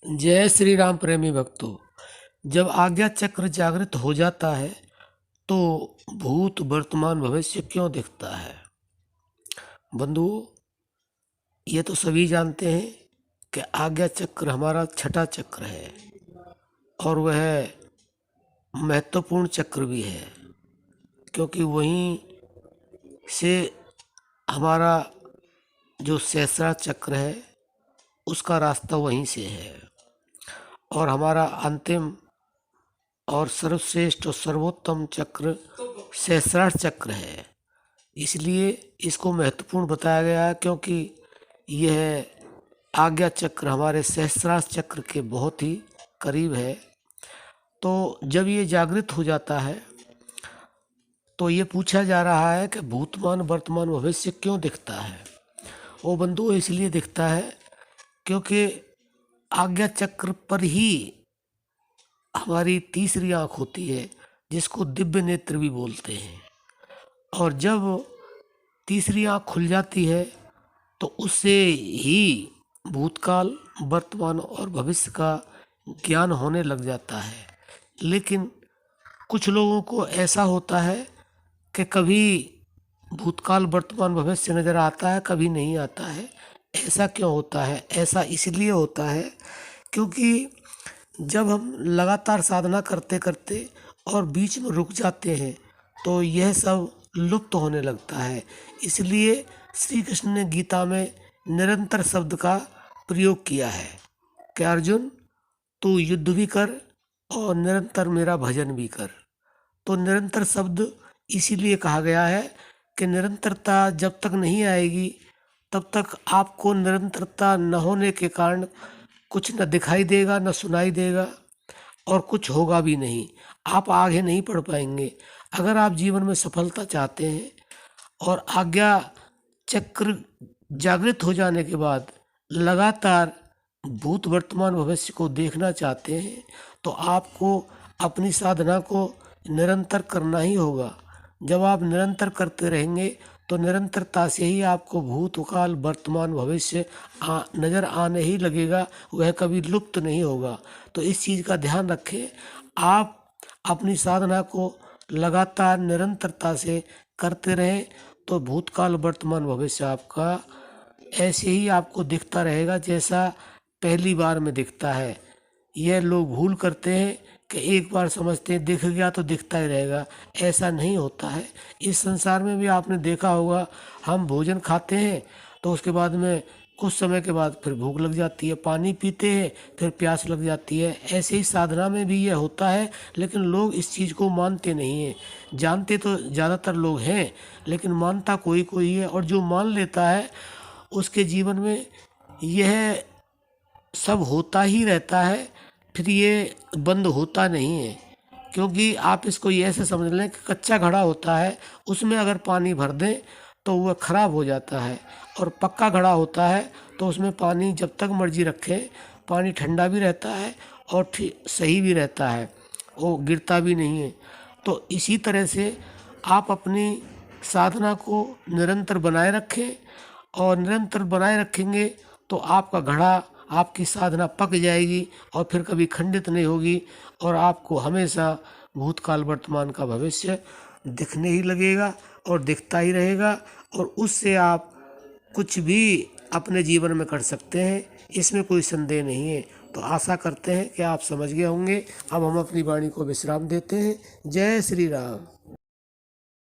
जय श्री राम प्रेमी भक्तों। जब आज्ञा चक्र जागृत हो जाता है तो भूत वर्तमान भविष्य क्यों दिखता है? बंधुओं, ये तो सभी जानते हैं कि आज्ञा चक्र हमारा छठा चक्र है और वह महत्वपूर्ण चक्र भी है, क्योंकि वहीं से हमारा जो सहस्रा चक्र है उसका रास्ता वहीं से है और हमारा अंतिम और सर्वश्रेष्ठ और सर्वोत्तम चक्र सहस्रार चक्र है। इसलिए इसको महत्वपूर्ण बताया गया है, क्योंकि यह आज्ञा चक्र हमारे सहस्रार चक्र के बहुत ही करीब है। तो जब ये जागृत हो जाता है तो ये पूछा जा रहा है कि भूतमान वर्तमान भविष्य क्यों दिखता है? वो बंधु इसलिए दिखता है क्योंकि आज्ञा चक्र पर ही हमारी तीसरी आँख होती है, जिसको दिव्य नेत्र भी बोलते हैं। और जब तीसरी आँख खुल जाती है तो उससे ही भूतकाल वर्तमान और भविष्य का ज्ञान होने लग जाता है। लेकिन कुछ लोगों को ऐसा होता है कि कभी भूतकाल वर्तमान भविष्य नज़र आता है, कभी नहीं आता है। ऐसा क्यों होता है? ऐसा इसलिए होता है क्योंकि जब हम लगातार साधना करते करते और बीच में रुक जाते हैं तो यह सब लुप्त होने लगता है। इसलिए श्री कृष्ण ने गीता में निरंतर शब्द का प्रयोग किया है कि अर्जुन, तू युद्ध भी कर और निरंतर मेरा भजन भी कर। तो निरंतर शब्द इसीलिए कहा गया है कि निरंतरता जब तक नहीं आएगी तब तक आपको निरंतरता न होने के कारण कुछ न दिखाई देगा, न सुनाई देगा और कुछ होगा भी नहीं। आप आगे नहीं बढ़ पाएंगे। अगर आप जीवन में सफलता चाहते हैं और आज्ञा चक्र जागृत हो जाने के बाद लगातार भूत वर्तमान भविष्य को देखना चाहते हैं तो आपको अपनी साधना को निरंतर करना ही होगा। जब आप निरंतर करते रहेंगे तो निरंतरता से ही आपको भूतकाल वर्तमान भविष्य नज़र आने ही लगेगा, वह कभी लुप्त नहीं होगा। तो इस चीज़ का ध्यान रखें। आप अपनी साधना को लगातार निरंतरता से करते रहें तो भूतकाल वर्तमान भविष्य आपका ऐसे ही आपको दिखता रहेगा जैसा पहली बार में दिखता है। यह लोग भूल करते हैं कि एक बार समझते हैं दिख गया तो दिखता ही रहेगा। ऐसा नहीं होता है। इस संसार में भी आपने देखा होगा, हम भोजन खाते हैं तो उसके बाद में कुछ समय के बाद फिर भूख लग जाती है, पानी पीते हैं फिर प्यास लग जाती है। ऐसे ही साधना में भी यह होता है, लेकिन लोग इस चीज़ को मानते नहीं हैं। जानते तो ज़्यादातर लोग हैं लेकिन मानता कोई कोई है, और जो मान लेता है उसके जीवन में यह सब होता ही रहता है, फिर ये बंद होता नहीं है। क्योंकि आप इसको ये ऐसे समझ लें कि कच्चा घड़ा होता है, उसमें अगर पानी भर दें तो वह खराब हो जाता है, और पक्का घड़ा होता है तो उसमें पानी जब तक मर्जी रखें पानी ठंडा भी रहता है और सही भी रहता है, वो गिरता भी नहीं है। तो इसी तरह से आप अपनी साधना को निरंतर बनाए रखें, और निरंतर बनाए रखेंगे तो आपका घड़ा, आपकी साधना पक जाएगी और फिर कभी खंडित नहीं होगी, और आपको हमेशा भूतकाल वर्तमान का भविष्य दिखने ही लगेगा और दिखता ही रहेगा, और उससे आप कुछ भी अपने जीवन में कर सकते हैं, इसमें कोई संदेह नहीं है। तो आशा करते हैं कि आप समझ गए होंगे। अब हम अपनी वाणी को विश्राम देते हैं। जय श्री राम।